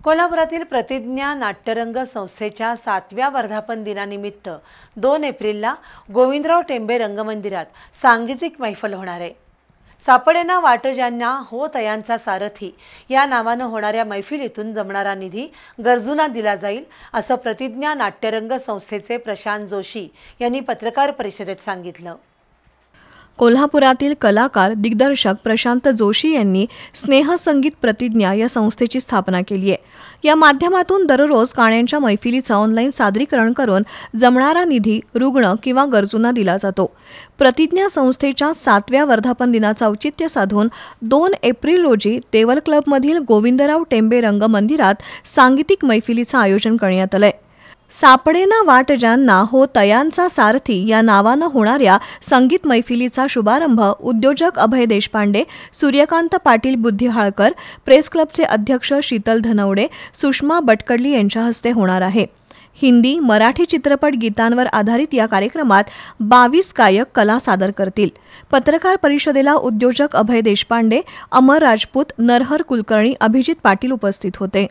कोल्हापुरातील प्रतिज्ञा नाट्यरंग संस्थेच्या 7व्या वर्धापन दिनानिमित्त 2 एप्रिलला गोविंदराव टेंबे रंगमंदिरात सांगीतिक मैफल होणार आहे। सापडेना वाटजांना हो तयांचा सारथी या नावानं होणाऱ्या मैफिलीतून जमणारा निधी गरजूंना दिला जाईल असं प्रतिज्ञा नाट्यरंग संस्थेचे प्रशांत जोशी यांनी पत्रकार परिषदेत सांगितलं। कोल्हापुरातील कलाकार दिग्दर्शक प्रशांत जोशी यांनी स्नेहसंगीत प्रतिज्ञा या संस्थेची स्थापना केली आहे। या माध्यमातून दररोज गाण्यांच्या मैफिलीचं ऑनलाईन सादरीकरण करून जमणारा निधी रुग्ण किंवा गरजूंना दिला जातो। प्रतिज्ञा संस्थेच्या 7व्या वर्धापन दिनाचं औचित्य साधून 2 एप्रिल रोजी देवल क्लबमधील गोविंदराव टेंबे रंगमंदिरात सांगीतिक मैफिलीचं आयोजन करण्यात आलंय। सापडेना वाटजांना हो तयांचा सारथी या नावानं होणाऱ्या संगीत मैफिलीचा शुभारंभ उद्योजक अभय देशपांडे, सूर्यकांत पाटील बुद्धिहाळकर, प्रेस क्लबचे अध्यक्ष शीतल धनवडे, सुषमा बटकडली यांच्या हस्ते होणार आहे। हिंदी, मराठी चित्रपट गीतांवर आधारित या कार्यक्रमात 22 गायक कला सादर करतील। पत्रकार परिषदेला उद्योजक अभय देशपांडे, अमर राजपूत, नरहर कुलकर्णी, अभिजित पाटील उपस्थित होते।